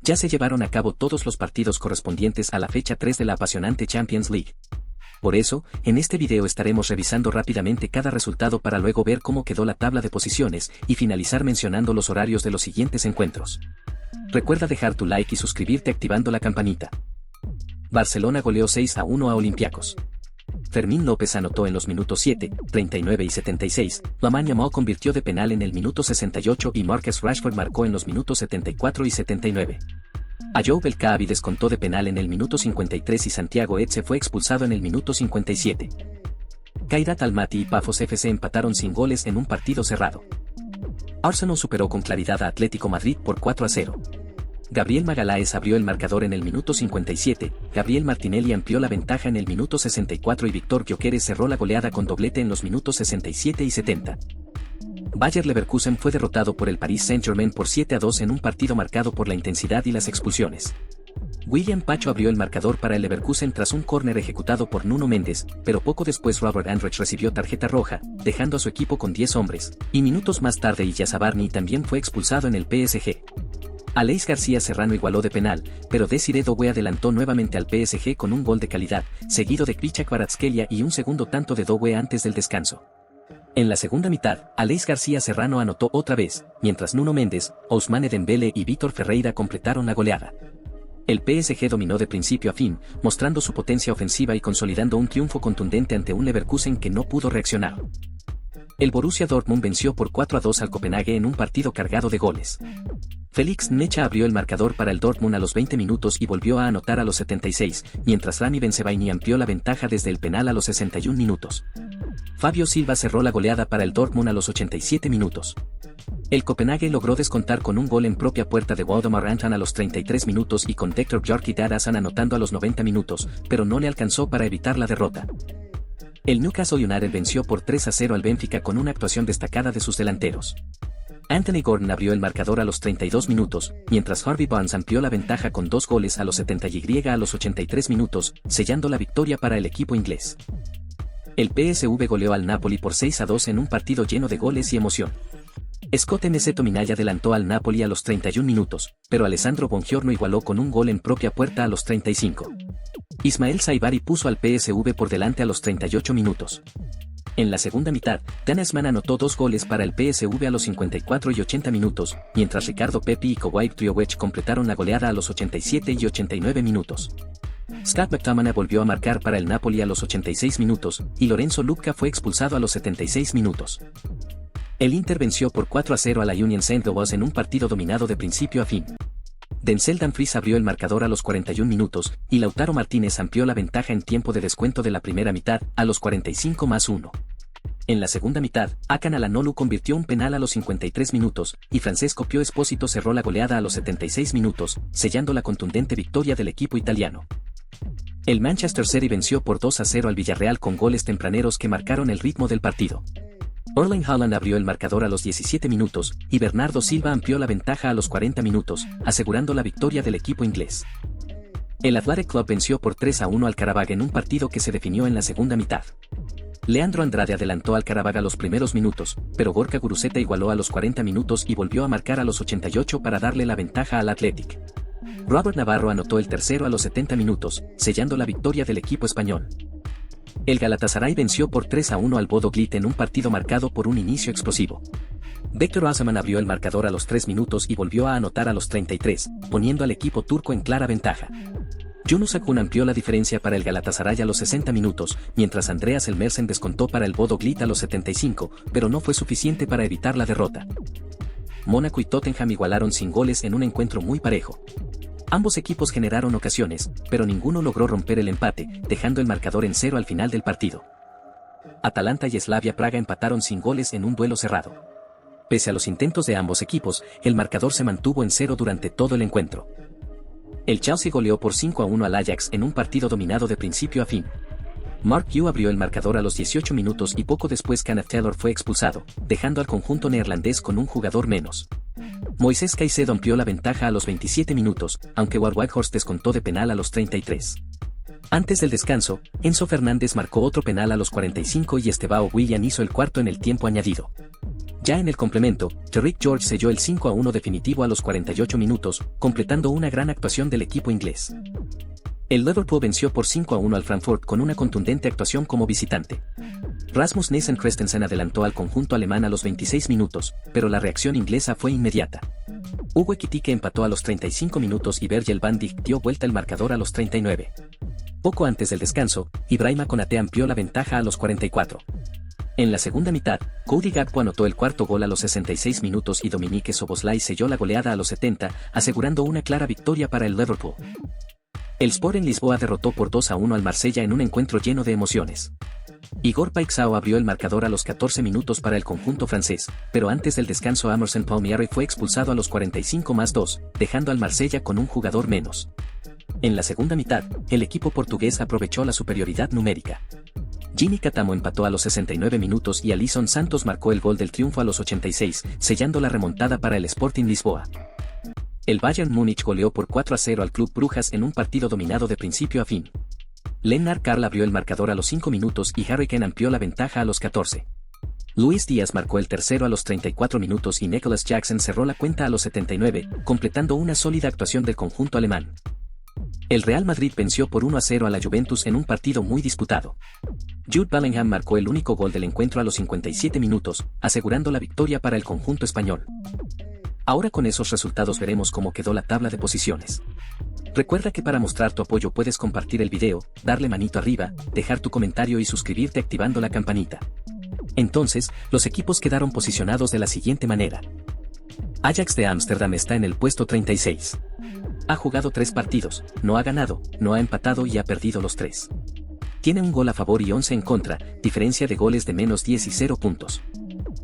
Ya se llevaron a cabo todos los partidos correspondientes a la fecha 3 de la apasionante Champions League. Por eso, en este video estaremos revisando rápidamente cada resultado para luego ver cómo quedó la tabla de posiciones y finalizar mencionando los horarios de los siguientes encuentros. Recuerda dejar tu like y suscribirte activando la campanita. Barcelona goleó 6-1 a Olympiacos. Fermín López anotó en los minutos 7, 39 y 76, Lamine Yamal convirtió de penal en el minuto 68 y Marcus Rashford marcó en los minutos 74 y 79. Ayoub El Kaabi descontó de penal en el minuto 53 y Santiago Etxe fue expulsado en el minuto 57. Kairat Almaty y Pafos FC empataron sin goles en un partido cerrado. Arsenal superó con claridad a Atlético Madrid por 4-0. Gabriel Magalhães abrió el marcador en el minuto 57, Gabriel Martinelli amplió la ventaja en el minuto 64 y Víctor Gyökeres cerró la goleada con doblete en los minutos 67 y 70. Bayer Leverkusen fue derrotado por el Paris Saint-Germain por 7-2 en un partido marcado por la intensidad y las expulsiones. William Pacho abrió el marcador para el Leverkusen tras un córner ejecutado por Nuno Mendes, pero poco después Robert Andrich recibió tarjeta roja, dejando a su equipo con 10 hombres, y minutos más tarde Ilya Zabarny también fue expulsado en el PSG. Aleix García Serrano igualó de penal, pero Desiré Doué adelantó nuevamente al PSG con un gol de calidad, seguido de Krejci Kvaratskhelia y un segundo tanto de Doué antes del descanso. En la segunda mitad, Aleix García Serrano anotó otra vez, mientras Nuno Mendes, Ousmane Dembélé y Vítor Ferreira completaron la goleada. El PSG dominó de principio a fin, mostrando su potencia ofensiva y consolidando un triunfo contundente ante un Leverkusen que no pudo reaccionar. El Borussia Dortmund venció por 4-2 al Copenhague en un partido cargado de goles. Felix Necha abrió el marcador para el Dortmund a los 20 minutos y volvió a anotar a los 76, mientras Rami Bensebaini amplió la ventaja desde el penal a los 61 minutos. Fabio Silva cerró la goleada para el Dortmund a los 87 minutos. El Copenhague logró descontar con un gol en propia puerta de Waldemar Anton a los 33 minutos y con Hector Bjarke Darazan anotando a los 90 minutos, pero no le alcanzó para evitar la derrota. El Newcastle United venció por 3-0 al Benfica con una actuación destacada de sus delanteros. Anthony Gordon abrió el marcador a los 32 minutos, mientras Harvey Barnes amplió la ventaja con 2 goles a los 70 y a los 83 minutos, sellando la victoria para el equipo inglés. El PSV goleó al Napoli por 6-2 en un partido lleno de goles y emoción. Scott M.C. Tominay adelantó al Napoli a los 31 minutos, pero Alessandro Bongiorno igualó con un gol en propia puerta a los 35. Ismael Saibari puso al PSV por delante a los 38 minutos. En la segunda mitad, Dan Esman anotó 2 goles para el PSV a los 54 y 80 minutos, mientras Ricardo Pepi y Kawhi Triowech completaron la goleada a los 87 y 89 minutos. Scott McTominay volvió a marcar para el Napoli a los 86 minutos, y Lorenzo Lupka fue expulsado a los 76 minutos. El Inter venció por 4-0 a la Union Saint-Gilloise en un partido dominado de principio a fin. Denzel Dumfries abrió el marcador a los 41 minutos, y Lautaro Martínez amplió la ventaja en tiempo de descuento de la primera mitad, a los 45+1. En la segunda mitad, Hakan Çalhanoğlu convirtió un penal a los 53 minutos, y Francesco Pio Esposito cerró la goleada a los 76 minutos, sellando la contundente victoria del equipo italiano. El Manchester City venció por 2-0 al Villarreal con goles tempraneros que marcaron el ritmo del partido. Erling Haaland abrió el marcador a los 17 minutos, y Bernardo Silva amplió la ventaja a los 40 minutos, asegurando la victoria del equipo inglés. El Athletic Club venció por 3-1 al Qarabağ en un partido que se definió en la segunda mitad. Leandro Andrade adelantó al Qarabağ a los primeros minutos, pero Gorka Guruceta igualó a los 40 minutos y volvió a marcar a los 88 para darle la ventaja al Athletic. Robert Navarro anotó el tercero a los 70 minutos, sellando la victoria del equipo español. El Galatasaray venció por 3-1 al Bodo Glimt en un partido marcado por un inicio explosivo. Victor Osimhen abrió el marcador a los 3 minutos y volvió a anotar a los 33, poniendo al equipo turco en clara ventaja. Yunus Akun amplió la diferencia para el Galatasaray a los 60 minutos, mientras Andreas Elmersen descontó para el Bodo Glimt a los 75, pero no fue suficiente para evitar la derrota. Mónaco y Tottenham igualaron sin goles en un encuentro muy parejo. Ambos equipos generaron ocasiones, pero ninguno logró romper el empate, dejando el marcador en 0 al final del partido. Atalanta y Slavia Praga empataron sin goles en un duelo cerrado. Pese a los intentos de ambos equipos, el marcador se mantuvo en 0 durante todo el encuentro. El Chelsea goleó por 5-1 al Ajax en un partido dominado de principio a fin. Mark Yu abrió el marcador a los 18 minutos y poco después Kenneth Taylor fue expulsado, dejando al conjunto neerlandés con un jugador menos. Moisés Caicedo amplió la ventaja a los 27 minutos, aunque Wout Weghorst descontó de penal a los 33. Antes del descanso, Enzo Fernández marcó otro penal a los 45 y Estevao Willian hizo el cuarto en el tiempo añadido. Ya en el complemento, Terrick George selló el 5-1 definitivo a los 48 minutos, completando una gran actuación del equipo inglés. El Liverpool venció por 5-1 al Frankfurt con una contundente actuación como visitante. Rasmus Nielsen Christensen adelantó al conjunto alemán a los 26 minutos, pero la reacción inglesa fue inmediata. Hugo Ekitike empató a los 35 minutos y Virgil van Dijk dio vuelta el marcador a los 39. Poco antes del descanso, Ibrahima Konaté amplió la ventaja a los 44. En la segunda mitad, Cody Gakpo anotó el cuarto gol a los 66 minutos y Dominique Szoboszlai selló la goleada a los 70, asegurando una clara victoria para el Liverpool. El Sport en Lisboa derrotó por 2-1 al Marsella en un encuentro lleno de emociones. Igor Paixão abrió el marcador a los 14 minutos para el conjunto francés, pero antes del descanso Emerson Palmieri fue expulsado a los 45+2, dejando al Marsella con un jugador menos. En la segunda mitad, el equipo portugués aprovechó la superioridad numérica. Gini Catamo empató a los 69 minutos y Alisson Santos marcó el gol del triunfo a los 86, sellando la remontada para el Sporting Lisboa. El Bayern Múnich goleó por 4-0 al Club Brujas en un partido dominado de principio a fin. Lennart Karl abrió el marcador a los 5 minutos y Harry Kane amplió la ventaja a los 14. Luis Díaz marcó el tercero a los 34 minutos y Nicholas Jackson cerró la cuenta a los 79, completando una sólida actuación del conjunto alemán. El Real Madrid venció por 1-0 a la Juventus en un partido muy disputado. Jude Bellingham marcó el único gol del encuentro a los 57 minutos, asegurando la victoria para el conjunto español. Ahora con esos resultados veremos cómo quedó la tabla de posiciones. Recuerda que para mostrar tu apoyo puedes compartir el video, darle manito arriba, dejar tu comentario y suscribirte activando la campanita. Entonces, los equipos quedaron posicionados de la siguiente manera. Ajax de Ámsterdam está en el puesto 36. Ha jugado 3 partidos, no ha ganado, no ha empatado y ha perdido los 3. Tiene un gol a favor y 11 en contra, diferencia de goles de -10 y 0 puntos.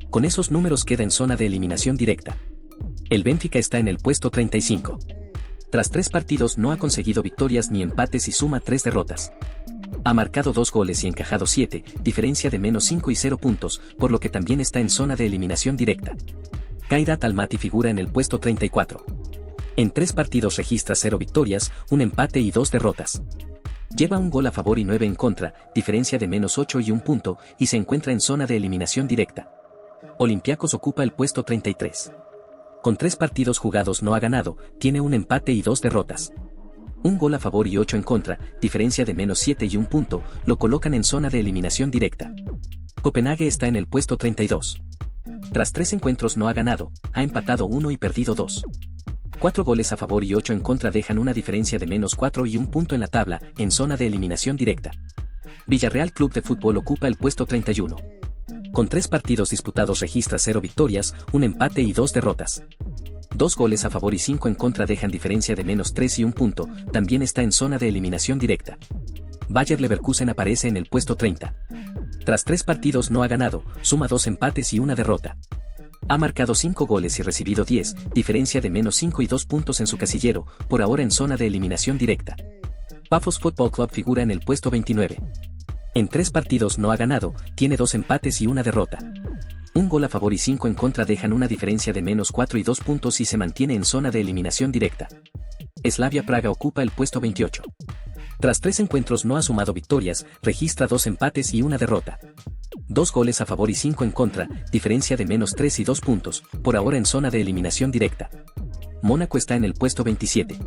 Con esos números queda en zona de eliminación directa. El Benfica está en el puesto 35. Tras 3 partidos no ha conseguido victorias ni empates y suma 3 derrotas. Ha marcado 2 goles y encajado 7, diferencia de -5 y 0 puntos, por lo que también está en zona de eliminación directa. Kairat Almaty figura en el puesto 34. En 3 partidos registra 0 victorias, 1 empate y 2 derrotas. Lleva un gol a favor y 9 en contra, diferencia de -8 y 1 punto, y se encuentra en zona de eliminación directa. Olympiacos ocupa el puesto 33. Con 3 partidos jugados no ha ganado, tiene 1 empate y 2 derrotas. Un gol a favor y 8 en contra, diferencia de -7 y 1 punto, lo colocan en zona de eliminación directa. Copenhague está en el puesto 32. Tras 3 encuentros no ha ganado, ha empatado 1 y perdido 2. 4 goles a favor y 8 en contra dejan una diferencia de -4 y 1 punto en la tabla, en zona de eliminación directa. Villarreal Club de Fútbol ocupa el puesto 31. Con 3 partidos disputados registra 0 victorias, 1 empate y 2 derrotas. 2 goles a favor y 5 en contra dejan diferencia de -3 y 1 punto, también está en zona de eliminación directa. Bayer Leverkusen aparece en el puesto 30. Tras 3 partidos no ha ganado, suma 2 empates y 1 derrota. Ha marcado 5 goles y recibido 10, diferencia de -5 y 2 puntos en su casillero, por ahora en zona de eliminación directa. Pafos Football Club figura en el puesto 29. En 3 partidos no ha ganado, tiene 2 empates y 1 derrota. Un gol a favor y 5 en contra dejan una diferencia de -4 y 2 puntos y se mantiene en zona de eliminación directa. Slavia Praga ocupa el puesto 28. Tras 3 encuentros no ha sumado victorias, registra 2 empates y 1 derrota. 2 goles a favor y 5 en contra, diferencia de -3 y 2 puntos, por ahora en zona de eliminación directa. Mónaco está en el puesto 27.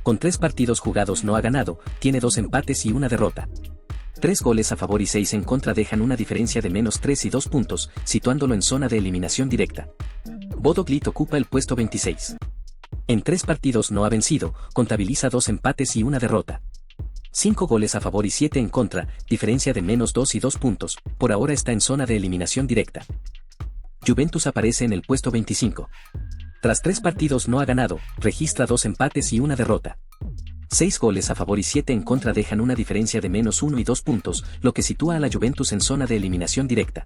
Con 3 partidos jugados no ha ganado, tiene 2 empates y 1 derrota. 3 goles a favor y 6 en contra dejan una diferencia de -3 y 2 puntos, situándolo en zona de eliminación directa. Bodo Glimt ocupa el puesto 26. En 3 partidos no ha vencido, contabiliza 2 empates y 1 derrota. 5 goles a favor y 7 en contra, diferencia de -2 y 2 puntos, por ahora está en zona de eliminación directa. Juventus aparece en el puesto 25. Tras 3 partidos no ha ganado, registra 2 empates y 1 derrota. 6 goles a favor y 7 en contra dejan una diferencia de -1 y 2 puntos, lo que sitúa a la Juventus en zona de eliminación directa.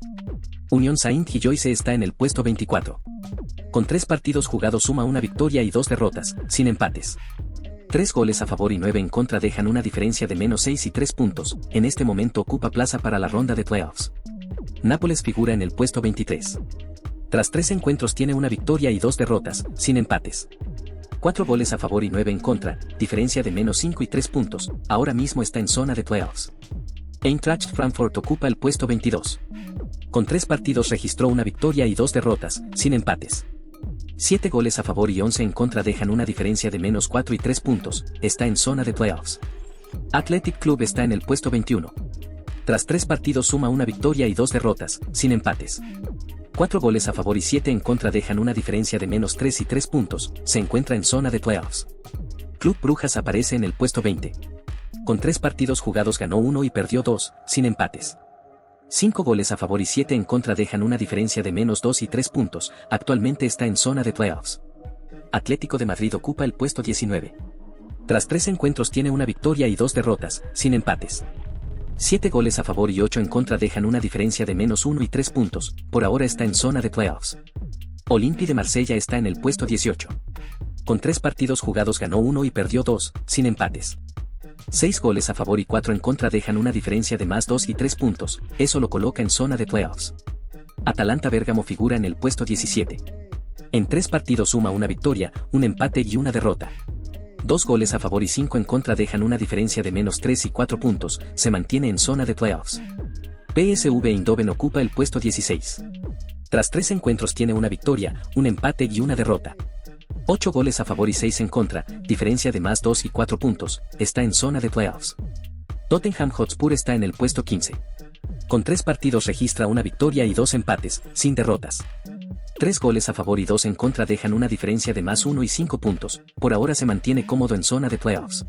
Unión Saint-Gilloise está en el puesto 24. Con 3 partidos jugados suma 1 victoria y 2 derrotas, sin empates. 3 goles a favor y 9 en contra dejan una diferencia de -6 y 3 puntos, en este momento ocupa plaza para la ronda de playoffs. Nápoles figura en el puesto 23. Tras 3 encuentros tiene 1 victoria y 2 derrotas, sin empates. 4 goles a favor y 9 en contra, diferencia de -5 y 3 puntos, ahora mismo está en zona de playoffs. Eintracht Frankfurt ocupa el puesto 22. Con 3 partidos registró una victoria y 2 derrotas, sin empates. 7 goles a favor y 11 en contra dejan una diferencia de -4 y 3 puntos, está en zona de playoffs. Athletic Club está en el puesto 21. Tras 3 partidos suma una victoria y 2 derrotas, sin empates. 4 goles a favor y 7 en contra dejan una diferencia de -3 y 3 puntos, se encuentra en zona de playoffs. Club Brujas aparece en el puesto 20. Con 3 partidos jugados ganó 1 y perdió 2, sin empates. 5 goles a favor y 7 en contra dejan una diferencia de -2 y 3 puntos, actualmente está en zona de playoffs. Atlético de Madrid ocupa el puesto 19. Tras 3 encuentros tiene una victoria y 2 derrotas, sin empates. 7 goles a favor y 8 en contra dejan una diferencia de -1 y 3 puntos, por ahora está en zona de playoffs. Olympique de Marsella está en el puesto 18. Con 3 partidos jugados ganó 1 y perdió 2, sin empates. 6 goles a favor y 4 en contra dejan una diferencia de +2 y 3 puntos, eso lo coloca en zona de playoffs. Atalanta Bérgamo figura en el puesto 17. En 3 partidos suma una victoria, un empate y una derrota. 2 goles a favor y 5 en contra dejan una diferencia de -3 y 4 puntos, se mantiene en zona de playoffs. PSV Eindhoven ocupa el puesto 16. Tras 3 encuentros tiene una victoria, un empate y una derrota. 8 goles a favor y 6 en contra, diferencia de +2 y 4 puntos, está en zona de playoffs. Tottenham Hotspur está en el puesto 15. Con 3 partidos registra una victoria y 2 empates, sin derrotas. 3 goles a favor y 2 en contra dejan una diferencia de +1 y 5 puntos, por ahora se mantiene cómodo en zona de playoffs.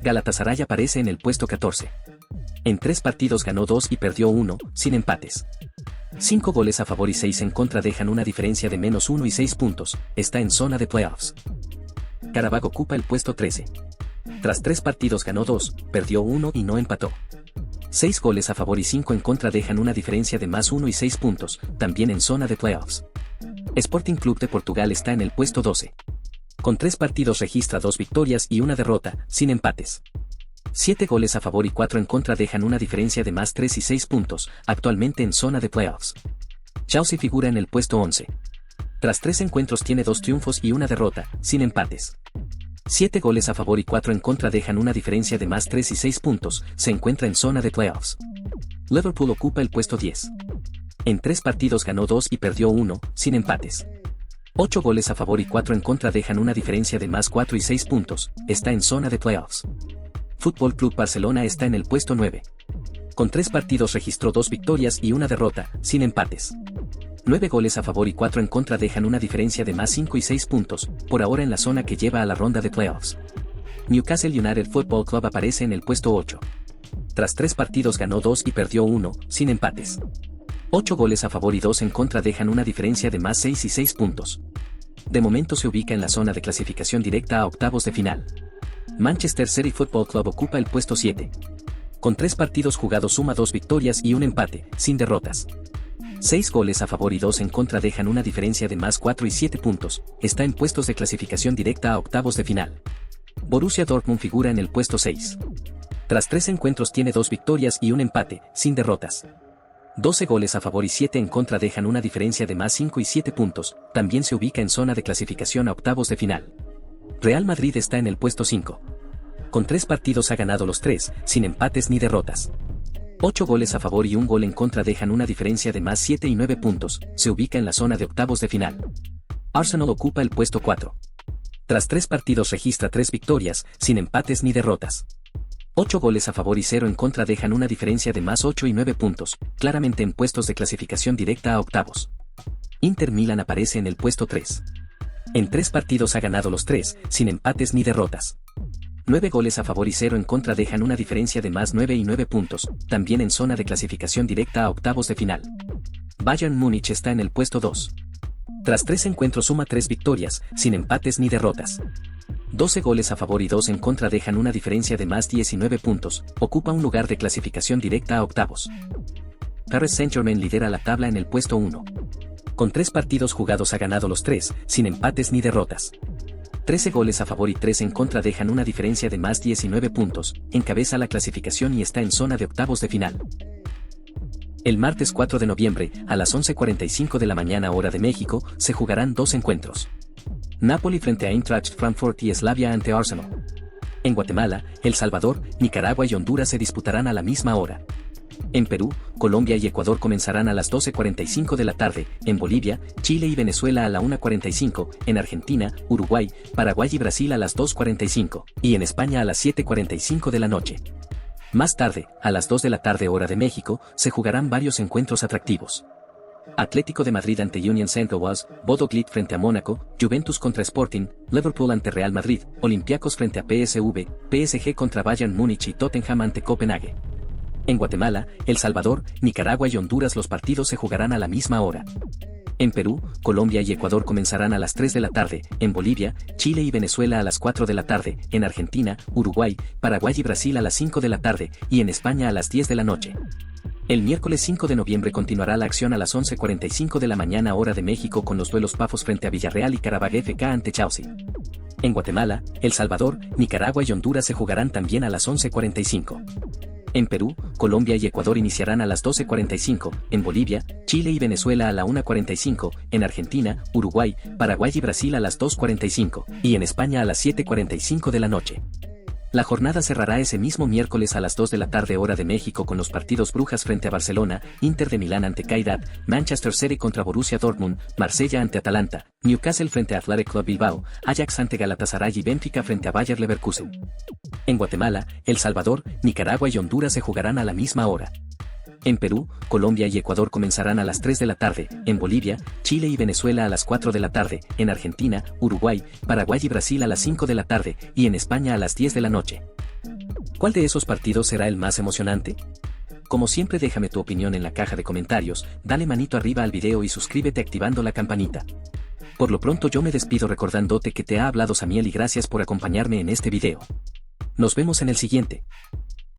Galatasaray aparece en el puesto 14. En 3 partidos ganó 2 y perdió 1, sin empates. 5 goles a favor y 6 en contra dejan una diferencia de -1 y 6 puntos, está en zona de playoffs. Qarabag ocupa el puesto 13. Tras 3 partidos ganó 2, perdió 1 y no empató. 6 goles a favor y 5 en contra dejan una diferencia de +1 y 6 puntos, también en zona de playoffs. Sporting Club de Portugal está en el puesto 12. Con 3 partidos registra 2 victorias y una derrota, sin empates. 7 goles a favor y 4 en contra dejan una diferencia de +3 y 6 puntos, actualmente en zona de playoffs. Chelsea figura en el puesto 11. Tras 3 encuentros tiene 2 triunfos y una derrota, sin empates. 7 goles a favor y 4 en contra dejan una diferencia de +3 y 6 puntos, se encuentra en zona de playoffs. Liverpool ocupa el puesto 10. En 3 partidos ganó 2 y perdió 1, sin empates. 8 goles a favor y 4 en contra dejan una diferencia de +4 y 6 puntos, está en zona de playoffs. Fútbol Club Barcelona está en el puesto 9. Con 3 partidos registró 2 victorias y una derrota, sin empates. 9 goles a favor y 4 en contra dejan una diferencia de +5 y 6 puntos, por ahora en la zona que lleva a la ronda de playoffs. Newcastle United Football Club aparece en el puesto 8. Tras 3 partidos ganó 2 y perdió 1, sin empates. 8 goles a favor y 2 en contra dejan una diferencia de +6 y 6 puntos. De momento se ubica en la zona de clasificación directa a octavos de final. Manchester City Football Club ocupa el puesto 7. Con 3 partidos jugados suma 2 victorias y un empate, sin derrotas. 6 goles a favor y 2 en contra dejan una diferencia de +4 y 7 puntos, está en puestos de clasificación directa a octavos de final. Borussia Dortmund figura en el puesto 6. Tras 3 encuentros tiene 2 victorias y un empate, sin derrotas. 12 goles a favor y 7 en contra dejan una diferencia de +5 y 7 puntos, también se ubica en zona de clasificación a octavos de final. Real Madrid está en el puesto 5. Con 3 partidos ha ganado los 3, sin empates ni derrotas. 8 goles a favor y 1 gol en contra dejan una diferencia de +7 y 9 puntos, se ubica en la zona de octavos de final. Arsenal ocupa el puesto 4. Tras 3 partidos registra 3 victorias, sin empates ni derrotas. 8 goles a favor y 0 en contra dejan una diferencia de +8 y 9 puntos, claramente en puestos de clasificación directa a octavos. Inter Milan aparece en el puesto 3. En 3 partidos ha ganado los 3, sin empates ni derrotas. 9 goles a favor y 0 en contra dejan una diferencia de +9 y 9 puntos, también en zona de clasificación directa a octavos de final. Bayern Múnich está en el puesto 2. Tras 3 encuentros suma 3 victorias, sin empates ni derrotas. 12 goles a favor y 2 en contra dejan una diferencia de +19 puntos, ocupa un lugar de clasificación directa a octavos. Paris Saint-Germain lidera la tabla en el puesto 1. Con 3 partidos jugados ha ganado los 3, sin empates ni derrotas. 13 goles a favor y 3 en contra dejan una diferencia de +19 puntos, encabeza la clasificación y está en zona de octavos de final. El martes 4 de noviembre, a las 11:45 de la mañana hora de México, se jugarán 2 encuentros. Napoli frente a Eintracht Frankfurt y Slavia ante Arsenal. En Guatemala, El Salvador, Nicaragua y Honduras se disputarán a la misma hora. En Perú, Colombia y Ecuador comenzarán a las 12:45 de la tarde, en Bolivia, Chile y Venezuela a la 1:45, en Argentina, Uruguay, Paraguay y Brasil a las 2:45, y en España a las 7:45 de la noche. Más tarde, a las 2 de la tarde hora de México, se jugarán varios encuentros atractivos. Atlético de Madrid ante Union Saint-Gilloise, Bodo Glimt frente a Mónaco, Juventus contra Sporting, Liverpool ante Real Madrid, Olympiacos frente a PSV, PSG contra Bayern Múnich y Tottenham ante Copenhague. En Guatemala, El Salvador, Nicaragua y Honduras los partidos se jugarán a la misma hora. En Perú, Colombia y Ecuador comenzarán a las 3 de la tarde, en Bolivia, Chile y Venezuela a las 4 de la tarde, en Argentina, Uruguay, Paraguay y Brasil a las 5 de la tarde, y en España a las 10 de la noche. El miércoles 5 de noviembre continuará la acción a las 11:45 de la mañana hora de México con los duelos Pafos frente a Villarreal y Carabag FK ante Chelsea. En Guatemala, El Salvador, Nicaragua y Honduras se jugarán también a las 11:45. En Perú, Colombia y Ecuador iniciarán a las 12:45, en Bolivia, Chile y Venezuela a la 1:45, en Argentina, Uruguay, Paraguay y Brasil a las 2:45, y en España a las 7:45 de la noche. La jornada cerrará ese mismo miércoles a las 2 de la tarde hora de México con los partidos Brujas frente a Barcelona, Inter de Milán ante Wydad, Manchester City contra Borussia Dortmund, Marsella ante Atalanta, Newcastle frente a Athletic Club Bilbao, Ajax ante Galatasaray y Benfica frente a Bayer Leverkusen. En Guatemala, El Salvador, Nicaragua y Honduras se jugarán a la misma hora. En Perú, Colombia y Ecuador comenzarán a las 3 de la tarde, en Bolivia, Chile y Venezuela a las 4 de la tarde, en Argentina, Uruguay, Paraguay y Brasil a las 5 de la tarde, y en España a las 10 de la noche. ¿Cuál de esos partidos será el más emocionante? Como siempre, déjame tu opinión en la caja de comentarios, dale manito arriba al video y suscríbete activando la campanita. Por lo pronto yo me despido recordándote que te ha hablado Samiel y gracias por acompañarme en este video. Nos vemos en el siguiente.